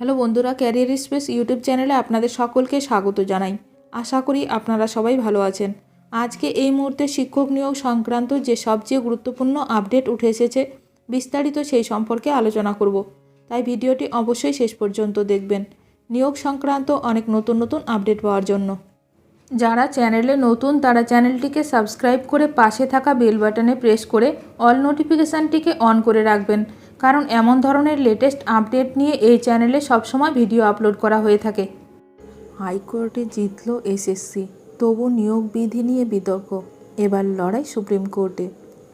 Hello বন্ধুরা, career space YouTube চ্যানেলে আপনাদের সকলকে স্বাগত জানাই। আশা করি আপনারা সবাই ভালো আছেন। আজকে এই মুহূর্তে শিক্ষক নিয়োগ সংক্রান্ত যে সবচেয়ে গুরুত্বপূর্ণ আপডেট উঠে এসেছে, বিস্তারিত সেই সম্পর্কে আলোচনা করব। তাই ভিডিওটি অবশ্যই শেষ পর্যন্ত দেখবেন নিয়োগ সংক্রান্ত অনেক নতুন নতুন আপডেট পাওয়ার জন্য। যারা চ্যানেলে নতুন তারা চ্যানেলটিকে সাবস্ক্রাইব করে পাশে থাকা বেল বাটনে প্রেস করে অল নোটিফিকেশানটিকে অন করে রাখবেন, কারণ এমন ধরনের লেটেস্ট আপডেট নিয়ে এই চ্যানেলে সবসময় ভিডিও আপলোড করা হয়ে থাকে। হাইকোর্টে জিতল এসএসসি, তবু নিয়োগ বিধি নিয়ে বিতর্ক। এবার লড়াই সুপ্রিম কোর্টে।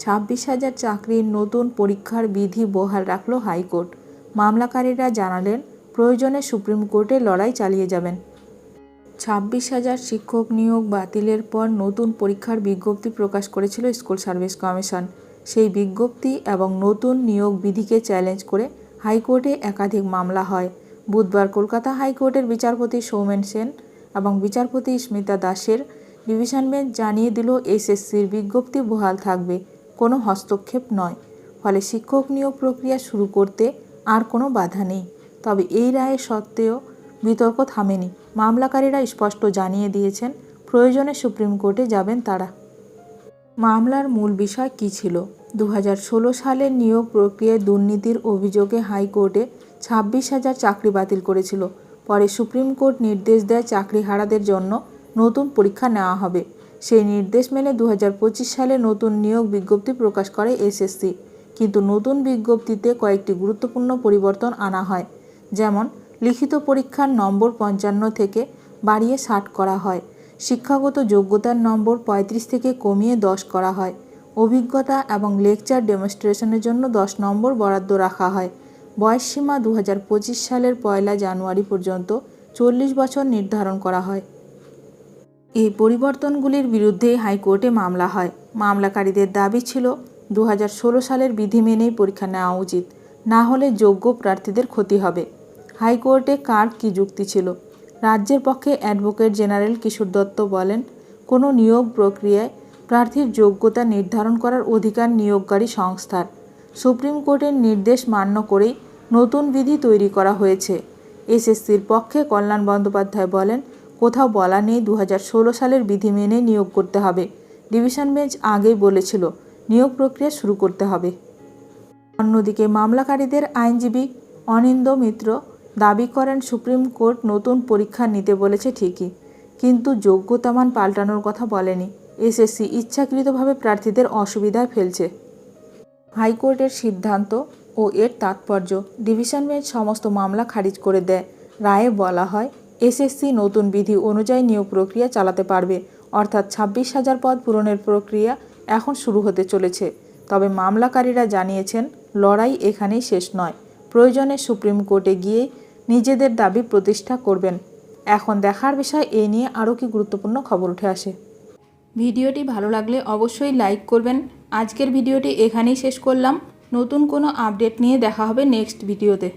26,000 চাকরির নতুন পরীক্ষার বিধি বহাল রাখল হাইকোর্ট। মামলাকারীরা জানালেন প্রয়োজনে সুপ্রিম কোর্টে লড়াই চালিয়ে যাবেন। 26,000 শিক্ষক নিয়োগ বাতিলের পর নতুন পরীক্ষার বিজ্ঞপ্তি প্রকাশ করেছিল স্কুল সার্ভিস কমিশন। সেই বিজ্ঞপ্তি এবং নতুন নিয়োগ বিধিকে চ্যালেঞ্জ করে হাইকোর্টে একাধিক মামলা হয়। বুধবার কলকাতা হাইকোর্টের বিচারপতি সৌমেন সেন এবং বিচারপতি স্মিতা দাসের ডিভিশন বেঞ্চ জানিয়ে দিল এসএসসির বিজ্ঞপ্তি বহাল থাকবে, কোনো হস্তক্ষেপ নয়। ফলে শিক্ষক নিয়োগ প্রক্রিয়া শুরু করতে আর কোনো বাধা নেই। তবে এই রায়ের সত্ত্বেও বিতর্ক থামেনি। মামলাকারীরা স্পষ্ট জানিয়ে দিয়েছেন প্রয়োজনে সুপ্রিম কোর্টে যাবেন তারা। মামলার মূল বিষয় কী ছিল? 2016 সালের নিয়োগ প্রক্রিয়ায় দুর্নীতির অভিযোগে হাইকোর্টে 26,000 চাকরি বাতিল করেছিল। পরে সুপ্রিম কোর্ট নির্দেশ দেয় চাকরিহারাদের জন্য নতুন পরীক্ষা নেওয়া হবে। সেই নির্দেশ মেনে 2025 সালে নতুন নিয়োগ বিজ্ঞপ্তি প্রকাশ করে এসএসসি। কিন্তু নতুন বিজ্ঞপ্তিতে কয়েকটি গুরুত্বপূর্ণ পরিবর্তন আনা হয়। যেমন লিখিত পরীক্ষার নম্বর 55 থেকে বাড়িয়ে 60 করা হয়। শিক্ষাগত যোগ্যতার নম্বর 35 থেকে কমিয়ে 10 করা হয়। অভিজ্ঞতা এবং লেকচার ডেমনস্ট্রেশনের জন্য 10 নম্বর বরাদ্দ রাখা হয়। বয়সসীমা 2025 সালের 1 জানুয়ারি পর্যন্ত 40 বছর নির্ধারণ করা হয়। এই পরিবর্তনগুলির বিরুদ্ধে হাইকোর্টে মামলা হয়। মামলাকারীদের দাবি ছিল 2016 সালের বিধি মেনেই পরীক্ষা নেওয়া উচিত, না হলে যোগ্য প্রার্থীদের ক্ষতি হবে। হাইকোর্টে কার কী যুক্তি ছিল? রাজ্যের পক্ষে অ্যাডভোকেট জেনারেল কিশোর দত্ত বলেন, কোনো নিয়োগ প্রক্রিয়ায় প্রার্থীর যোগ্যতা নির্ধারণ করার অধিকার নিয়োগকারী সংস্থার। সুপ্রিম কোর্টের নির্দেশ মান্য করেই নতুন বিধি তৈরি করা হয়েছে। এসএসসির পক্ষে কল্যাণ বন্দ্যোপাধ্যায় বলেন, কোথাও বলা নেই 2016 সালের বিধি মেনে নিয়োগ করতে হবে। ডিভিশন বেঞ্চ আগেই বলেছিল নিয়োগ প্রক্রিয়া শুরু করতে হবে। অন্যদিকে মামলাকারীদের আইনজীবী অনিন্দ মিত্র দাবি করেন, সুপ্রিম কোর্ট নতুন পরীক্ষা নিতে বলেছে ঠিকই, কিন্তু যোগ্যতামান পাল্টানোর কথা বলেনি। এসএসসি ইচ্ছাকৃতভাবে প্রার্থীদের অসুবিধায় ফেলছে। হাইকোর্টের সিদ্ধান্ত ও এর তাৎপর্য। ডিভিশন বেঞ্চ সমস্ত মামলা খারিজ করে দেয়। রায়ে বলা হয়, এসএসসি নতুন বিধি অনুযায়ী নিয়োগ প্রক্রিয়া চালাতে পারবে, অর্থাৎ 26,000 পদ পূরণের প্রক্রিয়া এখন শুরু হতে চলেছে। তবে মামলাকারীরা জানিয়েছেন লড়াই এখানেই শেষ নয়। প্রয়োজনে সুপ্রিম কোর্টে গিয়ে নিজেদের দাবি প্রতিষ্ঠা করবেন। এখন দেখার বিষয় এ নিয়ে আরও কি গুরুত্বপূর্ণ খবর উঠে আসে। ভিডিওটি ভালো লাগলে অবশ্যই লাইক করবেন। আজকের ভিডিওটি এখানেই শেষ করলাম। নতুন কোনো আপডেট নিয়ে দেখা হবে নেক্সট ভিডিওতে।